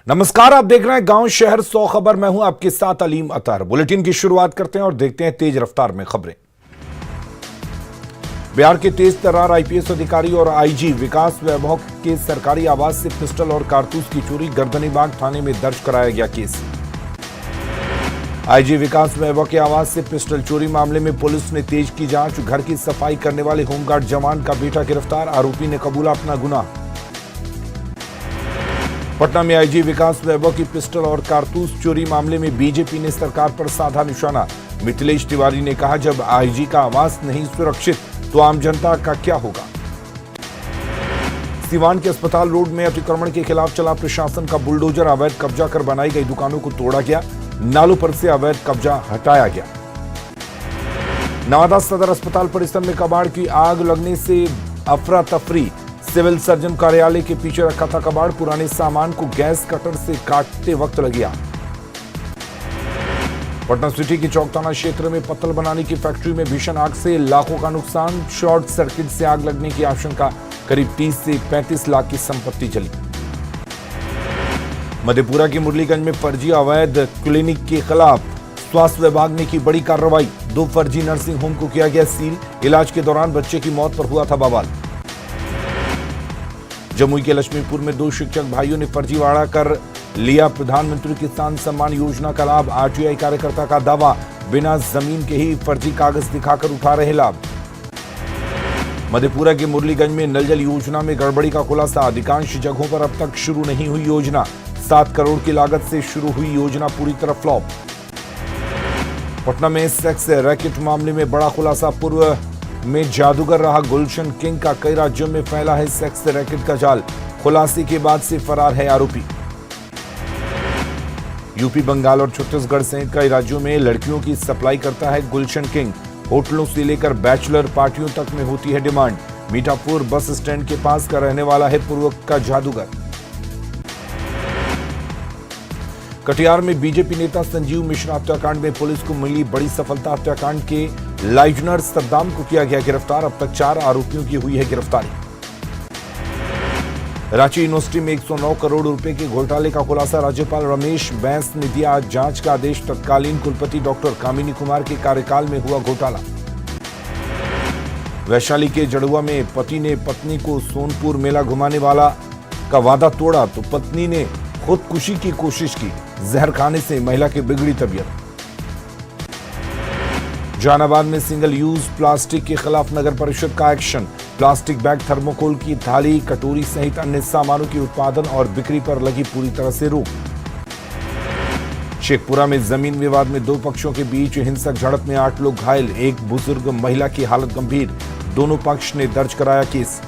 नमस्कार, आप देख रहे हैं गांव शहर 100 खबर। मैं हूं आपके साथ अलीम अतार। बुलेटिन की शुरुआत करते हैं और देखते हैं तेज रफ्तार में खबरें। बिहार के तेज तर्रार आईपीएस अधिकारी और आईजी विकास वैभव के सरकारी आवास से पिस्टल और कारतूस की चोरी, गर्दनीबाग थाने में दर्ज कराया गया केस। आईजी विकास वैभव के आवास से पिस्टल चोरी मामले में पुलिस ने तेज की जांच। घर की सफाई करने वाले होमगार्ड जवान का बेटा गिरफ्तार, आरोपी ने कबूला अपना गुनाह। पटना में आईजी विकास वैभव की पिस्टल और कारतूस चोरी मामले में बीजेपी ने सरकार पर साधा निशाना। मिथिलेश तिवारी ने कहा, जब आईजी का आवास नहीं सुरक्षित तो आम जनता का क्या होगा। सीवान के अस्पताल रोड में अतिक्रमण के खिलाफ चला प्रशासन का बुलडोजर। अवैध कब्जा कर बनाई गई दुकानों को तोड़ा गया, नालों पर से अवैध कब्जा हटाया गया। नवादा सदर अस्पताल परिसर में कबाड़ की आग लगने से अफरा तफरी। सिविल सर्जन कार्यालय के पीछे रखा था कबाड़, पुराने सामान को गैस कटर से काटते वक्त लग गया। पटना सिटी के चौक थाना क्षेत्र में पत्तल बनाने की फैक्ट्री में भीषण आग से लाखों का नुकसान। शॉर्ट सर्किट से आग लगने की आशंका, करीब 30 से 35 लाख की संपत्ति जली। मधेपुरा के मुरलीगंज में फर्जी अवैध क्लिनिक के खिलाफ स्वास्थ्य विभाग ने की बड़ी कार्रवाई। 2 फर्जी नर्सिंग होम को किया गया सील। इलाज के दौरान बच्चे की मौत पर हुआ था बवाल। जमुई के लक्ष्मीपुर में 2 शिक्षक भाइयों ने फर्जीवाड़ा कर लिया प्रधानमंत्री किसान सम्मान योजना का लाभ। आरटीआई कार्यकर्ता का दावा, बिना जमीन के ही फर्जी कागज दिखाकर उठा रहे लाभ। मधेपुरा के मुरलीगंज में नल जल योजना में गड़बड़ी का खुलासा। अधिकांश जगहों पर अब तक शुरू नहीं हुई योजना। 7 करोड़ की लागत से शुरू हुई योजना पूरी तरह फ्लॉप। पटना में सेक्स रैकेट मामले में बड़ा खुलासा। पूर्व में जादूगर रहा गुलशन किंग का कई राज्यों में फैला है सेक्स रैकेट का जाल। खुलासे के बाद से फरार है आरोपी। यूपी, बंगाल और छत्तीसगढ़ सहित कई राज्यों में लड़कियों की सप्लाई करता है गुलशन किंग। होटलों से लेकर बैचलर पार्टियों तक में होती है डिमांड। मीठापुर बस स्टैंड के पास का रहने वाला है पूर्व का जादूगर। कटिहार में बीजेपी नेता संजीव मिश्रा हत्याकांड में पुलिस को मिली बड़ी सफलता। हत्याकांड के लाइजनर सद्दाम को किया गया गिरफ्तार। अब तक 4 आरोपियों की हुई है गिरफ्तारी। रांची यूनिवर्सिटी में 109 करोड़ रुपए के घोटाले का खुलासा। राज्यपाल रमेश बैस ने दिया जांच का आदेश। तत्कालीन कुलपति डॉक्टर कामिनी कुमार के कार्यकाल में हुआ घोटाला। वैशाली के जड़ुआ में पति ने पत्नी को सोनपुर मेला घुमाने वाला का वादा तोड़ा तो पत्नी ने खुदकुशी की कोशिश की। जहर खाने से महिला की बिगड़ी तबीयत। जहानाबाद में सिंगल यूज प्लास्टिक के खिलाफ नगर परिषद का एक्शन। प्लास्टिक बैग, थर्मोकोल की थाली, कटोरी सहित अन्य सामानों की उत्पादन और बिक्री पर लगी पूरी तरह से रोक। शेखपुरा में जमीन विवाद में 2 पक्षों के बीच हिंसक झड़प में 8 लोग घायल। एक बुजुर्ग महिला की हालत गंभीर। दोनों पक्ष ने दर्ज कराया केस।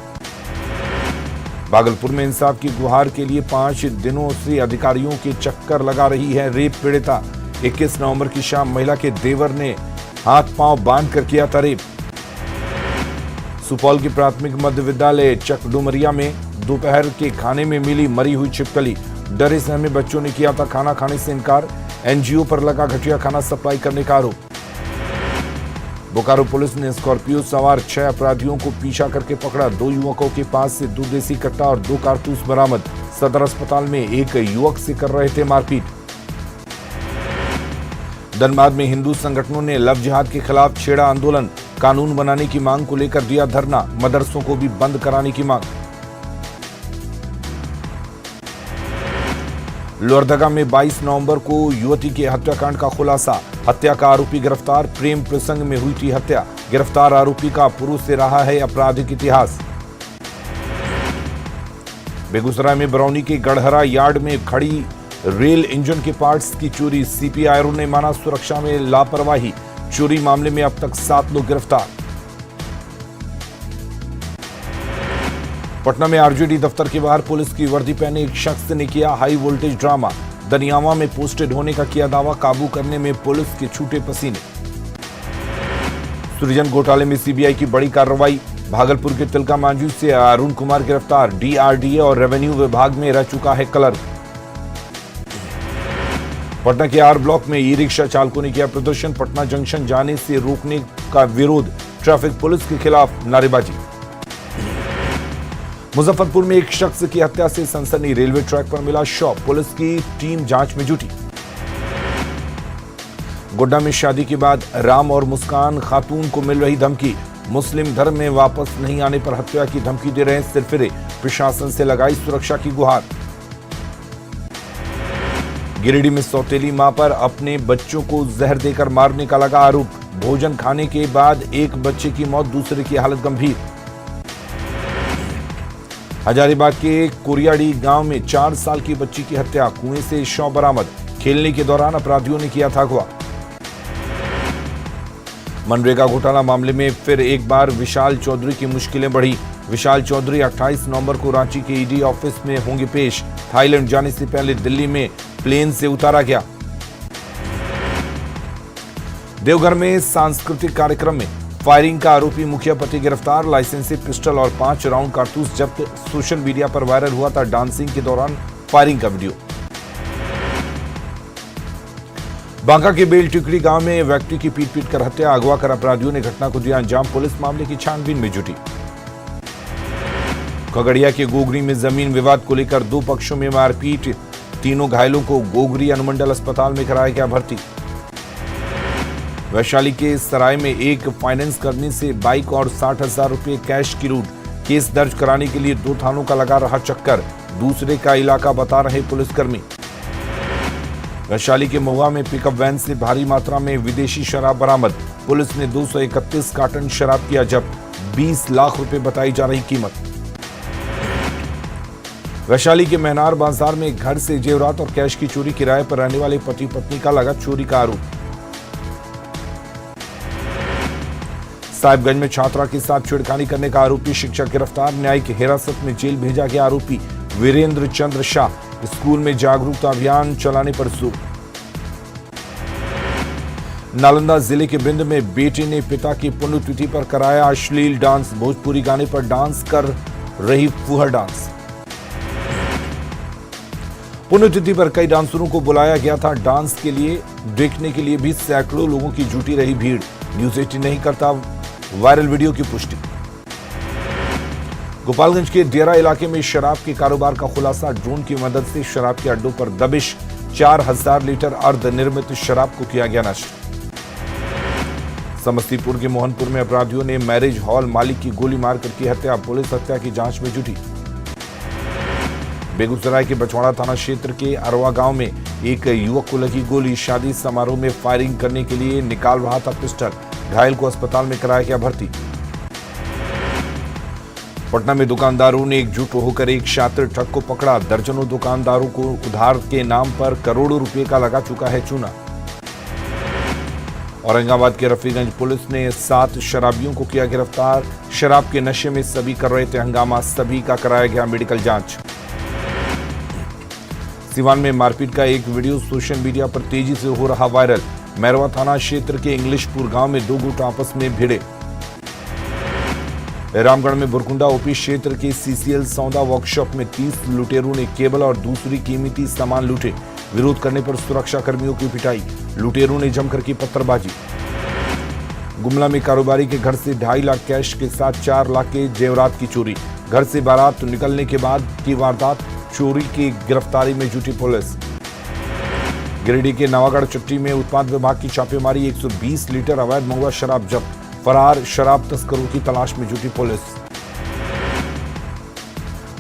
भागलपुर में इंसाफ की गुहार के लिए 5 दिनों से अधिकारियों के चक्कर लगा रही है रेप पीड़िता। 21 नवंबर की शाम महिला के देवर ने हाथ पांव बांध कर किया था रेप। सुपौल की प्राथमिक मध्य विद्यालय चकडुमरिया में दोपहर के खाने में मिली मरी हुई छिपकली। डरे सहमे बच्चों ने किया था खाना खाने से इनकार। एनजीओ पर लगा घटिया खाना सप्लाई करने का आरोप। बोकारो पुलिस ने स्कॉर्पियो सवार 6 अपराधियों को पीछा करके पकड़ा। 2 युवकों के पास से 2 देसी कट्टा और 2 कारतूस बरामद। सदर अस्पताल में एक युवक से कर रहे थे मारपीट। धनबाद में हिंदू संगठनों ने लव जिहाद के खिलाफ छेड़ा आंदोलन। कानून बनाने की मांग को लेकर दिया धरना। मदरसों को भी बंद कराने की मांग। लोहरदगा में 22 नवंबर को युवती के हत्याकांड का खुलासा। हत्या का आरोपी गिरफ्तार। प्रेम प्रसंग में हुई थी हत्या। गिरफ्तार आरोपी का पूर्व से रहा है आपराधिक इतिहास। बेगूसराय में बरौनी के गढ़हरा यार्ड में खड़ी रेल इंजन के पार्ट्स की चोरी। सीपीआईआरओ ने माना सुरक्षा में लापरवाही। चोरी मामले में अब तक 7 लोग गिरफ्तार। पटना में आरजेडी दफ्तर के बाहर पुलिस की वर्दी पहने एक शख्स ने किया हाई वोल्टेज ड्रामा। दनियावा में पोस्टेड होने का किया दावा। काबू करने में पुलिस के छूटे पसीने। सृजन घोटाले में सीबीआई की बड़ी कार्रवाई। भागलपुर के तिलका मांझी से अरुण कुमार गिरफ्तार। डीआरडीए और रेवेन्यू विभाग में रह चुका है क्लर्क। पटना के आर ब्लॉक में ई रिक्शा चालकों ने किया प्रदर्शन। पटना जंक्शन जाने से रोकने का विरोध। ट्रैफिक पुलिस के खिलाफ नारेबाजी। मुजफ्फरपुर में एक शख्स की हत्या से सनसनी, रेलवे ट्रैक पर मिला शव, पुलिस की टीम जांच में जुटी। गोड्डा में शादी के बाद राम और मुस्कान खातून को मिल रही धमकी, मुस्लिम धर्म में वापस नहीं आने पर हत्या की धमकी दे रहे सिरफिरे, प्रशासन से लगाई सुरक्षा की गुहार। गिरिडीह में सौतेली मां पर अपने बच्चों को जहर देकर मारने का लगा आरोप, भोजन खाने के बाद एक बच्चे की मौत, दूसरे की हालत गंभीर। हजारीबाग के कुरियाड़ी गांव में 4 साल की बच्ची की हत्या, कुएं से शव बरामद, खेलने के दौरान अपराधियों ने किया था अगवा। मनरेगा घोटाला मामले में फिर एक बार विशाल चौधरी की मुश्किलें बढ़ी, विशाल चौधरी 28 नवंबर को रांची के ईडी ऑफिस में होंगे पेश, थाईलैंड जाने से पहले दिल्ली में प्लेन से उतारा गया। देवघर में सांस्कृतिक कार्यक्रम में फायरिंग का आरोपी मुखिया पति गिरफ्तार, लाइसेंसी पिस्टल और 5 राउंड कारतूस जब्त, सोशल मीडिया पर वायरल हुआ था डांसिंग के दौरान फायरिंग का वीडियो। बांका के बेल टिकड़ी गांव में व्यक्ति की पीट कर हत्या, अगवा कर अपराधियों ने घटना को दिया अंजाम, पुलिस मामले की छानबीन में जुटी। खगड़िया के गोगरी में जमीन विवाद को लेकर 2 पक्षों में मारपीट, तीनों घायलों को गोगरी अनुमंडल अस्पताल में कराया गया भर्ती। वैशाली के सराय में एक फाइनेंस करने से बाइक और 60,000 रुपए कैश की लूट, केस दर्ज कराने के लिए 2 थानों का लगा रहा चक्कर, दूसरे का इलाका बता रहे पुलिसकर्मी। वैशाली के महुआ में पिकअप वैन से भारी मात्रा में विदेशी शराब बरामद, पुलिस ने 231 कार्टन शराब किया जब्त, 20 लाख रुपए बताई जा रही कीमत। वैशाली के महनार बाजार में घर से जेवरात और कैश की चोरी, किराए पर रहने वाले पति पत्नी का लगा चोरी का आरोप। साहिबगंज में छात्रा के साथ छेड़खानी करने का आरोपी शिक्षक गिरफ्तार, न्यायिक हिरासत में जेल भेजा गया आरोपी वीरेंद्र चंद्र शाह, स्कूल में जागरूकता अभियान चलाने पर जोर। नालंदा जिले के बिंद में बेटे ने पिता की पुण्यतिथि पर कराया अश्लील डांस, भोजपुरी गाने पर डांस कर रही फुहर डांस। पुण्यतिथि पर कई डांसरों को बुलाया गया था डांस के लिए, देखने के लिए भी सैकड़ों लोगों की जुटी रही भीड़, न्यूज 18 नहीं करता वायरल वीडियो की पुष्टि। गोपालगंज के दियरा इलाके में शराब के कारोबार का खुलासा, ड्रोन की मदद से शराब के अड्डों पर दबिश, 4000 लीटर अर्धनिर्मित शराब को किया गया नष्ट। समस्तीपुर के मोहनपुर में अपराधियों ने मैरिज हॉल मालिक की गोली मारकर की हत्या, पुलिस हत्या की जांच में जुटी। बेगूसराय के बछवाड़ा थाना क्षेत्र के अरवा गांव में एक युवक को लगी गोली, शादी समारोह में फायरिंग करने के लिए निकाल रहा था पिस्टल, घायल को अस्पताल में कराया गया भर्ती। पटना में दुकानदारों ने एकजुट होकर एक शातिर ठग को पकड़ा, दर्जनों दुकानदारों को उधार के नाम पर करोड़ों रुपए का लगा चुका है चूना। औरंगाबाद के रफीगंज पुलिस ने 7 शराबियों को किया गिरफ्तार, शराब के नशे में सभी कर रहे थे हंगामा, सभी का कराया गया मेडिकल जांच। सिवान में मारपीट का एक वीडियो सोशल मीडिया पर तेजी से हो रहा वायरल, मैरवा थाना क्षेत्र के इंग्लिशपुर गांव में 2 गुट आपस में भिड़े। रामगढ़ में बुरकुंडा ओपी क्षेत्र के सीसीएल सौदा वर्कशॉप में 30 लुटेरों ने केबल और दूसरी कीमती सामान लूटे, विरोध करने पर सुरक्षा कर्मियों की पिटाई, लुटेरों ने जमकर की पत्थरबाजी। गुमला में कारोबारी के घर से 2.5 लाख कैश के साथ 4 लाख के जेवरात की चोरी, घर से बारात निकलने के बाद की वारदात, चोरी की गिरफ्तारी में जुटी पुलिस। गिरिडीह के नवागढ़ चट्टी में उत्पाद विभाग की छापेमारी, 120 लीटर अवैध महुआ शराब जब्त, फरार शराब तस्करों की तलाश में जुटी पुलिस।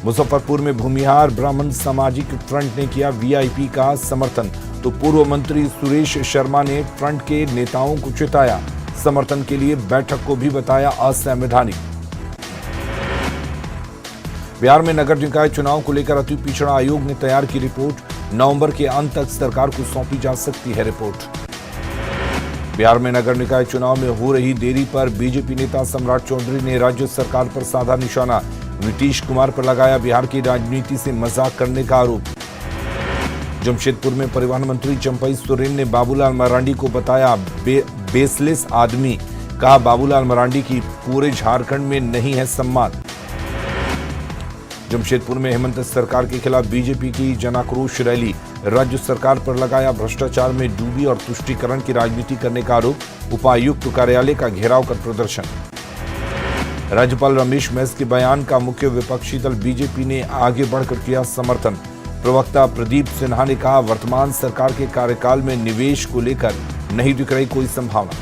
मुजफ्फरपुर में भूमिहार ब्राह्मण सामाजिक फ्रंट ने किया वीआईपी का समर्थन, तो पूर्व मंत्री सुरेश शर्मा ने फ्रंट के नेताओं को चेताया, समर्थन के लिए बैठक को भी बताया असंवैधानिक। बिहार में नगर निकाय चुनाव को लेकर अति पिछड़ा आयोग ने तैयार की रिपोर्ट, नवंबर के अंत तक सरकार को सौंपी जा सकती है रिपोर्ट। बिहार में नगर निकाय चुनाव में हो रही देरी पर बीजेपी नेता सम्राट चौधरी ने राज्य सरकार पर साधा निशाना, नीतीश कुमार पर लगाया बिहार की राजनीति से मजाक करने का आरोप। जमशेदपुर में परिवहन मंत्री चंपई सोरेन ने बाबूलाल मरांडी को बताया बेसलेस आदमी, कहा बाबूलाल मरांडी की पूरे झारखंड में नहीं है सम्मान। जमशेदपुर में हेमंत सरकार के खिलाफ बीजेपी की जनाक्रोश रैली, राज्य सरकार पर लगाया भ्रष्टाचार में डूबी और तुष्टीकरण की राजनीति करने का आरोप, उपायुक्त कार्यालय का घेराव कर प्रदर्शन। राज्यपाल रमेश बैस के बयान का मुख्य विपक्षी दल बीजेपी ने आगे बढ़कर किया समर्थन। प्रवक्ता प्रदीप सिन्हा ने कहा, वर्तमान सरकार के कार्यकाल में निवेश को लेकर नहीं दिख रही कोई संभावना।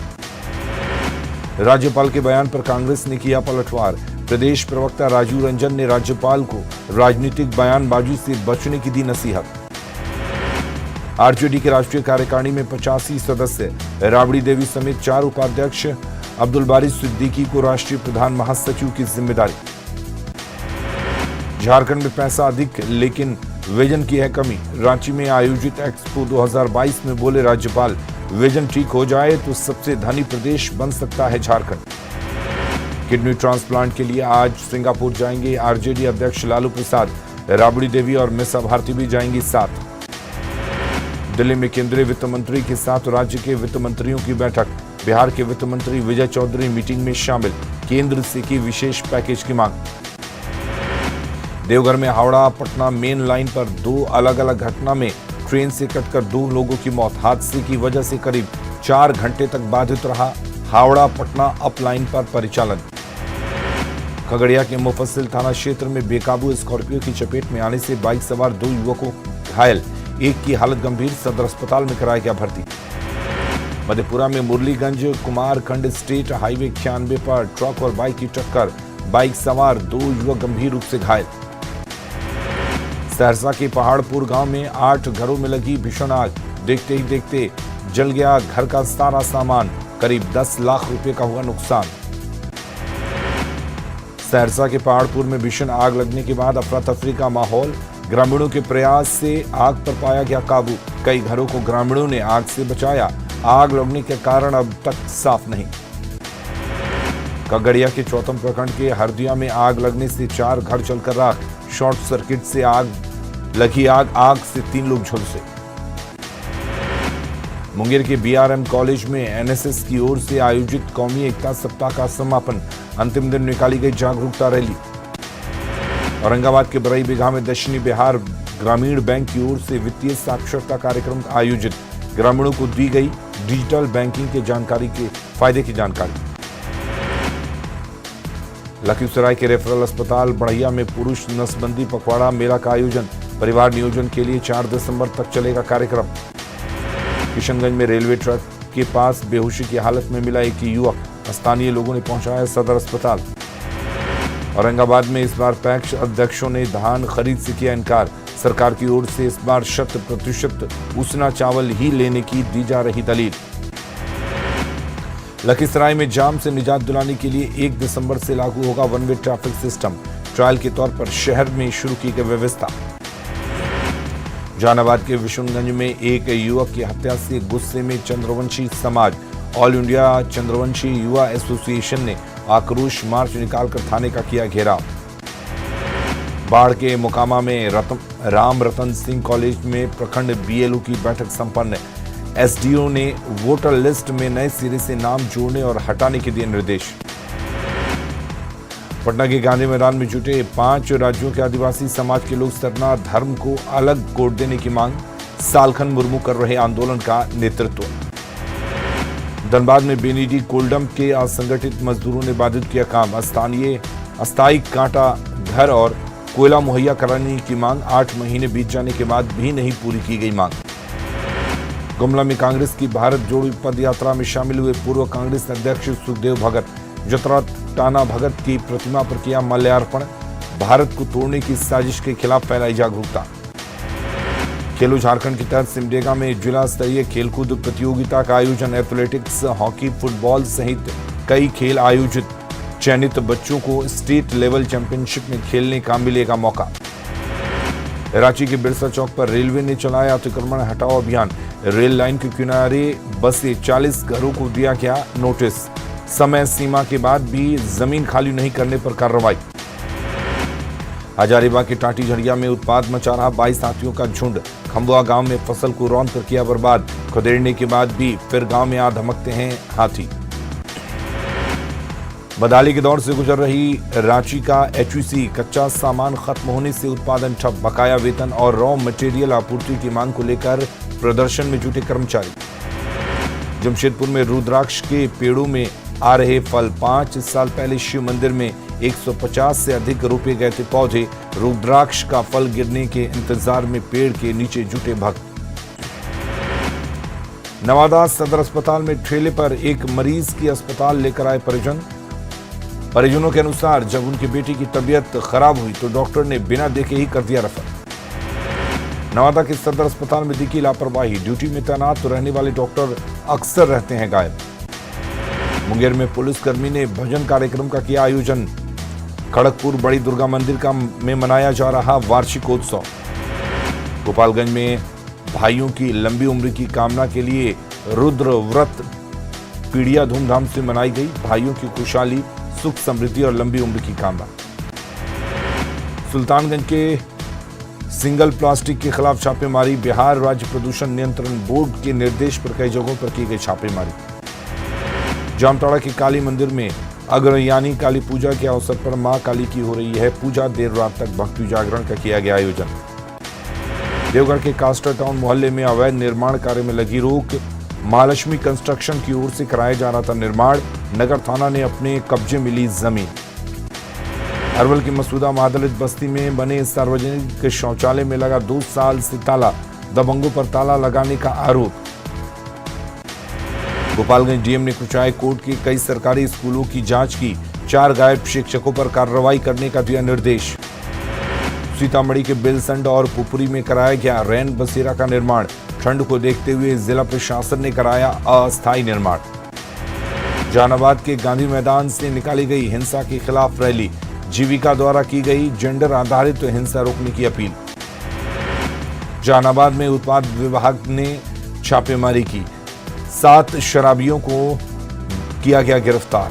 राज्यपाल के बयान पर कांग्रेस ने किया पलटवार। प्रदेश प्रवक्ता राजू रंजन ने राज्यपाल को राजनीतिक बयानबाजी से बचने की दी नसीहत। आरजेडी के राष्ट्रीय कार्यकारिणी में 85 सदस्य, राबड़ी देवी समेत 4 उपाध्यक्ष, अब्दुल बारी सिद्दीकी को राष्ट्रीय प्रधान महासचिव की जिम्मेदारी। झारखंड में पैसा अधिक लेकिन विजन की है कमी। रांची में आयोजित एक्सपो 2022 में बोले राज्यपाल, विजन ठीक हो जाए तो सबसे धनी प्रदेश बन सकता है झारखंड। किडनी ट्रांसप्लांट के लिए आज सिंगापुर जाएंगे आरजेडी अध्यक्ष लालू प्रसाद। राबड़ी देवी और मिसा भारती भी जाएंगी साथ। दिल्ली में केंद्रीय वित्त मंत्री के साथ राज्य के वित्त मंत्रियों की बैठक। बिहार के वित्त मंत्री विजय चौधरी मीटिंग में शामिल। केंद्र से की विशेष पैकेज की मांग। देवघर में हावड़ा पटना मेन लाइन पर 2 अलग अलग घटना में ट्रेन से कटकर 2 लोगों की मौत। हादसे की वजह से करीब 4 घंटे तक बाधित रहा हावड़ा पटना अप लाइन पर परिचालन। खगड़िया के मुफस्सिल थाना क्षेत्र में बेकाबू स्कॉर्पियो की चपेट में आने से बाइक सवार 2 युवकों घायल, एक की हालत गंभीर, सदर अस्पताल में कराया गया भर्ती। मधेपुरा में मुरलीगंज कुमारखंड स्टेट हाईवे 91 पर ट्रक और बाइक की टक्कर, बाइक सवार 2 युवक गंभीर रूप से घायल। सहरसा के पहाड़पुर गांव में 8 घरों में लगी भीषण आग, देखते ही देखते जल गया घर का सारा सामान, करीब 10 लाख रुपए का हुआ नुकसान। सहरसा के पहाड़पुर में भीषण आग लगने के बाद अफरा तफरी का माहौल, ग्रामीणों के प्रयास से आग पर पाया गया काबू। कई घरों को ग्रामीणों ने आग से बचाया। आग लगने के कारण अब तक साफ नहीं। खगड़िया के चौथम प्रखंड के हरदिया में आग लगने से 4 घर जलकर राख। शॉर्ट सर्किट से आग से 3 लोग झुलसे। मुंगेर के बीआरएम कॉलेज में एनएसएस की ओर से आयोजित कौमी एकता सप्ताह का समापन। अंतिम दिन निकाली गई जागरूकता रैली। औरंगाबाद के बरई बिघा में दक्षिणी बिहार ग्रामीण बैंक की ओर से वित्तीय साक्षरता कार्यक्रम आयोजित। ग्रामीणों को दी गई डिजिटल बैंकिंग के फायदे की जानकारी। लखीसराय के रेफरल अस्पताल बढ़िया में पुरुष नसबंदी पखवाड़ा मेला का आयोजन। परिवार नियोजन के लिए 4 दिसंबर तक चलेगा कार्यक्रम। किशनगंज में रेलवे ट्रैक के पास बेहोशी की हालत में मिला एक युवक, स्थानीय लोगों ने पहुंचाया सदर अस्पताल। औरंगाबाद में इस बार पैक्स अध्यक्षों ने धान खरीद से किया इनकार। सरकार की ओर से इस बार 100% उसना चावल ही लेने की दी जा रही दलील। लखीसराय में जाम से निजात दिलाने के लिए 1 दिसंबर से लागू होगा one way traffic system. Trial के तौर पर शहर में शुरू की गई व्यवस्था। जहानाबाद के विशुनगंज में एक युवक की हत्या से गुस्से में चंद्रवंशी समाज। ऑल इंडिया चंद्रवंशी युवा एसोसिएशन ने आक्रोश मार्च निकालकर थाने का किया घेराव। बाढ़ के मोकामा में राम रतन सिंह कॉलेज में प्रखंड बीएलओ की बैठक संपन्न। एसडीओ ने वोटर लिस्ट में नए सिरे से नाम जोड़ने और हटाने के दिए निर्देश। पटना के गांधी मैदान में जुटे 5 राज्यों के आदिवासी समाज के लोग सरना धर्म को अलग कोड देने की मांग। सालखन मुर्मू कर रहे आंदोलन का नेतृत्व। धनबाद में बेनीडी कोल्डम के असंगठित मजदूरों ने बाधित किया काम। अस्थायी कांटा घर और कोयला मुहैया कराने की मांग। 8 महीने बीत जाने के बाद भी नहीं पूरी की गई मांग। गुमला में कांग्रेस की भारत जोड़ो पद यात्रा में शामिल हुए पूर्व कांग्रेस अध्यक्ष सुखदेव भगत। जतरा टाना भगत की प्रतिमा पर किया माल्यार्पण। भारत को तोड़ने की साजिश के खिलाफ फैलाई जागरूकता। खेलो झारखंड के तहत सिमडेगा में जिला स्तरीय खेलकूद प्रतियोगिता का आयोजन। एथलेटिक्स, हॉकी, फुटबॉल सहित कई खेल आयोजित। चयनित बच्चों को स्टेट लेवल चैंपियनशिप में खेलने का मिलेगा मौका। रांची के बिरसा चौक पर रेलवे ने चलाया अतिक्रमण हटाओ अभियान। रेल लाइन के किनारे बसे 40 घरों को दिया गया नोटिस। समय सीमा के बाद भी जमीन खाली नहीं करने पर कार्रवाई। हजारीबाग के टाटी झड़िया में उत्पात मचा रहा 22 हाथियों का झुंड। खंबुआ गांव में फसल को रौंद कर किया बर्बाद। खदेड़ने के बाद भी फिर गांव में आ धमकते हैं हाथी। बदहाली के दौर से गुजर रही रांची का एचईसी। कच्चा सामान खत्म होने से उत्पादन ठप। बकाया वेतन और रॉ मटेरियल आपूर्ति की मांग को लेकर प्रदर्शन में जुटे कर्मचारी। जमशेदपुर में रुद्राक्ष के पेड़ों में आ रहे फल। 5 साल पहले शिव मंदिर में 150 से अधिक रोपे गए थे पौधे। रुद्राक्ष का फल गिरने के इंतजार में पेड़ के नीचे जुटे भक्त। नवादा सदर अस्पताल में ठेले पर एक मरीज की अस्पताल लेकर आए परिजन। परिजनों के अनुसार जब उनकी बेटी की तबीयत खराब हुई तो डॉक्टर ने बिना देखे ही कर दिया रेफर। नवादा के सदर अस्पताल में दिखी लापरवाही। ड्यूटी में तैनात तो रहने वाले डॉक्टर अक्सर रहते हैं गायब। मुंगेर में पुलिसकर्मी ने भजन कार्यक्रम का किया आयोजन। खड़गपुर बड़ी दुर्गा मंदिर में मनाया जा रहा वार्षिकोत्सव। गोपालगंज में भाइयों की लंबी उम्र की कामना के लिए रुद्र व्रत पीड़िया धूमधाम से मनाई गई। भाइयों की खुशहाली, सुख समृद्धि और लंबी उम्र की कामना। सुल्तानगंज के सिंगल प्लास्टिक के खिलाफ छापेमारी। बिहार राज्य प्रदूषण नियंत्रण बोर्ड के निर्देश पर कई जगहों पर की गई छापेमारी। जामताड़ा के काली मंदिर में अग्रयानी काली पूजा के अवसर पर मां काली की हो रही है पूजा। देर रात तक भक्ति जागरण का किया गया आयोजन। देवगढ़ के कास्टर टाउन मोहल्ले में अवैध निर्माण कार्य में लगी रोक। महालक्ष्मी कंस्ट्रक्शन की ओर से कराया जा रहा था निर्माण। नगर थाना ने अपने कब्जे में ली जमीन। अरवल की मसूदा महादलित बस्ती में बने सार्वजनिक शौचालय में लगा 2 साल से ताला। दबंगों पर ताला लगाने का आरोप। गोपालगंज डीएम ने कुचाय कोर्ट के कई सरकारी स्कूलों की जांच की। 4 गायब शिक्षकों पर कार्रवाई करने का दिया निर्देश। सीतामढ़ी के बेलसंड और पुपरी में कराया गया रैन बसेरा का निर्माण। ठंड को देखते हुए जिला प्रशासन ने कराया अस्थायी निर्माण। जहानाबाद के गांधी मैदान से निकाली गई हिंसा के खिलाफ रैली। जीविका द्वारा की गई जेंडर आधारित हिंसा रोकने की अपील। जहानाबाद में उत्पाद विभाग ने छापेमारी की। 7 शराबियों को किया गया गिरफ्तार।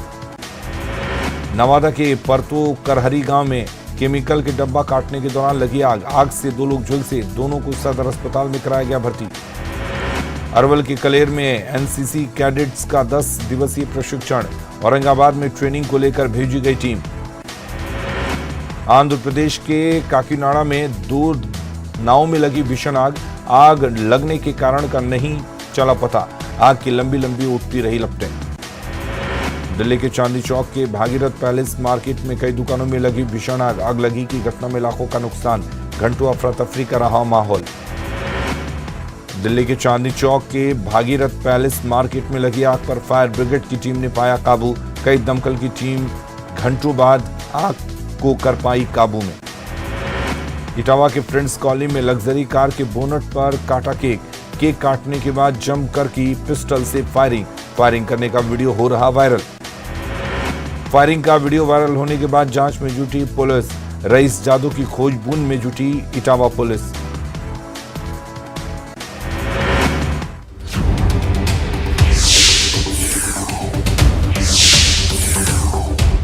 नवादा के परतो करहरी गांव में केमिकल के डब्बा काटने के दौरान लगी आग। आग से 2 लोग झुलसे। दोनों को सदर अस्पताल में कराया गया भर्ती। अरवल के कलेर में एनसीसी कैडेट्स का 10 दिवसीय प्रशिक्षण। औरंगाबाद में ट्रेनिंग को लेकर भेजी गई टीम। आंध्र प्रदेश के काकीनाडा में 2 नाव में लगी भीषण आग। आग लगने के कारण का नहीं चला पता। आग की लंबी लंबी उठती रही लपटें। दिल्ली के चांदनी चौक के भागीरथ पैलेस मार्केट में कई दुकानों में लगी भीषण आग। आग लगी की घटना में लाखों का नुकसान। घंटों अफरा तफरी का रहा माहौल। दिल्ली के चांदनी चौक के भागीरथ पैलेस मार्केट में लगी आग पर फायर ब्रिगेड की टीम ने पाया काबू। कई दमकल की टीम घंटों बाद आग को कर पाई काबू में। इटावा के फ्रेंड्स कॉलोनी में लग्जरी कार के बोनट पर काटा केक। केक काटने के बाद जमकर की पिस्टल से फायरिंग करने का वीडियो हो रहा वायरल। फायरिंग का वीडियो वायरल होने के बाद जांच में जुटी पुलिस। रईस जादू की खोजबीन में जुटी इटावा पुलिस।